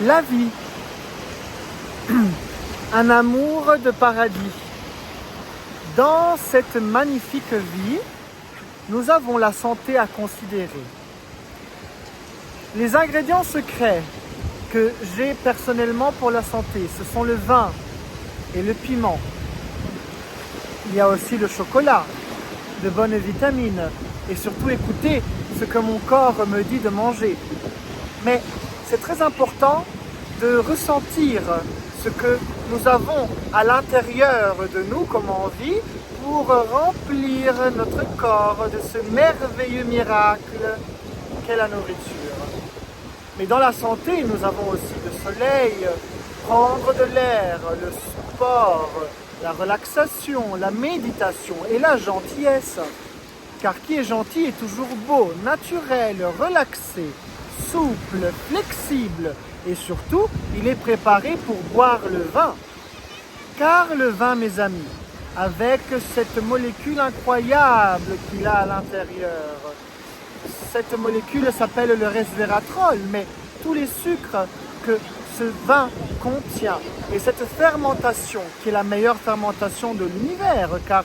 la vie, un amour de paradis. Dans cette magnifique vie, nous avons la santé à considérer. Les ingrédients secrets que j'ai personnellement pour la santé, ce sont le vin et le piment. Il y a aussi le chocolat, de bonnes vitamines et surtout écouter ce que mon corps me dit de manger. Mais c'est très important de ressentir ce que nous avons à l'intérieur de nous comme envie pour remplir notre corps de ce merveilleux miracle qu'est la nourriture. Mais dans la santé, nous avons aussi le soleil, prendre de l'air, le sport, la relaxation, la méditation et la gentillesse. Car qui est gentil est toujours beau, naturel, relaxé, souple, flexible et surtout, il est préparé pour boire le vin. Car le vin, mes amis, avec cette molécule incroyable qu'il a à l'intérieur, cette molécule s'appelle le resveratrol, mais tous les sucres que ce vin contient et cette fermentation qui est la meilleure fermentation de l'univers, car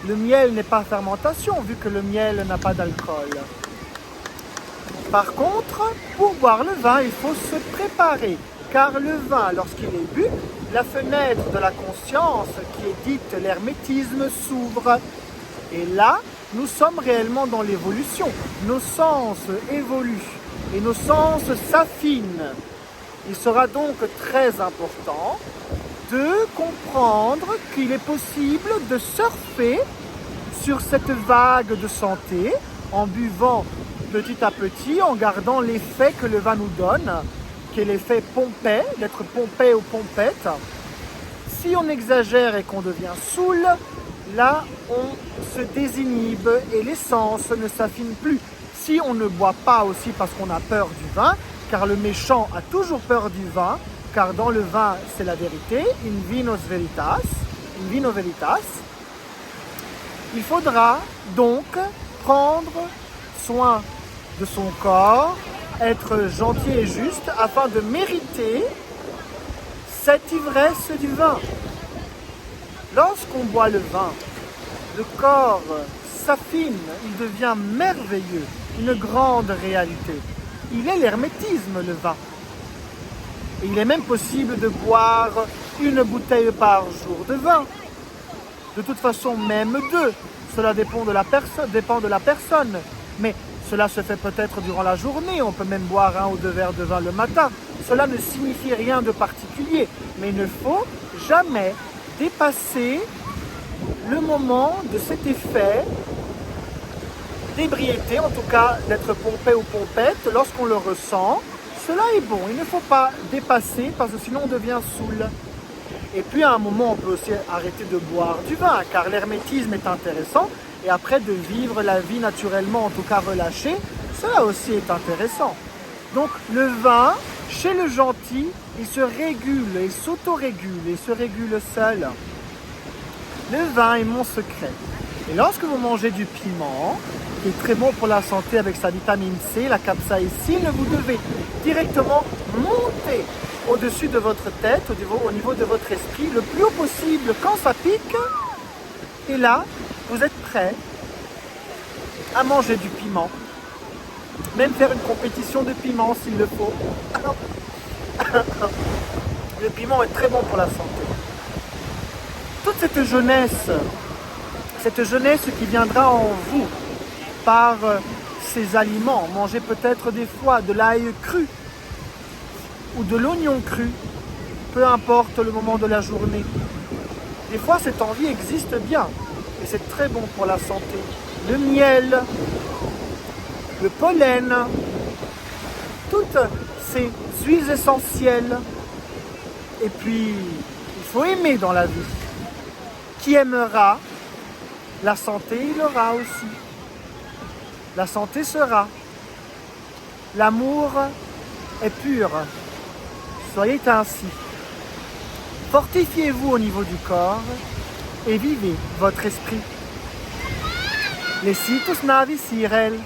le miel n'est pas fermentation vu que le miel n'a pas d'alcool. Par contre, pour boire le vin, il faut se préparer, car le vin, lorsqu'il est bu, la fenêtre de la conscience, qui est dite l'hermétisme, s'ouvre. Et là, nous sommes réellement dans l'évolution. Nos sens évoluent et nos sens s'affinent. Il sera donc très important de comprendre qu'il est possible de surfer sur cette vague de santé en buvant petit à petit, en gardant l'effet que le vin nous donne, qui est l'effet pompé, d'être pompé ou pompette. Si on exagère et qu'on devient saoul, là on se désinhibe et l'essence ne s'affine plus. Si on ne boit pas aussi parce qu'on a peur du vin, car le méchant a toujours peur du vin, car dans le vin c'est la vérité, in vino veritas, il faudra donc prendre soin de son corps, être gentil et juste afin de mériter cette ivresse du vin. Lorsqu'on boit le vin, le corps s'affine, il devient merveilleux, une grande réalité. Il est l'hermétisme, le vin. Et il est même possible de boire une bouteille par jour de vin. De toute façon, même deux. Cela dépend de la personne. Mais cela se fait peut-être durant la journée. On peut même boire 1 ou 2 verres de vin le matin. Cela ne signifie rien de particulier. Mais il ne faut jamais dépasser le moment de cet effet d'ébriété, en tout cas d'être pompé ou pompette. Lorsqu'on le ressent, cela est bon. Il ne faut pas dépasser parce que sinon on devient saoul. Et puis à un moment, on peut aussi arrêter de boire du vin, car l'hermétisme est intéressant. Et après, de vivre la vie naturellement, en tout cas relâchée, cela aussi est intéressant. Donc le vin, chez le gentil, il se régule, il s'autorégule, il se régule seul. Le vin est mon secret. Et lorsque vous mangez du piment, qui est très bon pour la santé avec sa vitamine C, la capsaïcine, vous devez directement monter au-dessus de votre tête, au niveau de votre esprit, le plus haut possible quand ça pique. Et là, vous êtes prêt à manger du piment. Même faire une compétition de piment s'il le faut. Le piment est très bon pour la santé. Toute cette jeunesse qui viendra en vous par ces aliments, mangez peut-être des fois de l'ail cru ou de l'oignon cru, peu importe le moment de la journée. Des fois, cette envie existe bien et c'est très bon pour la santé. Le miel, le pollen, toutes ces huiles essentielles. Et puis, il faut aimer dans la vie. Qui aimera la santé, il aura aussi. La santé sera. L'amour est pur. Soyez ainsi. Fortifiez-vous au niveau du corps et vivez votre esprit. Lesitus navis Irel.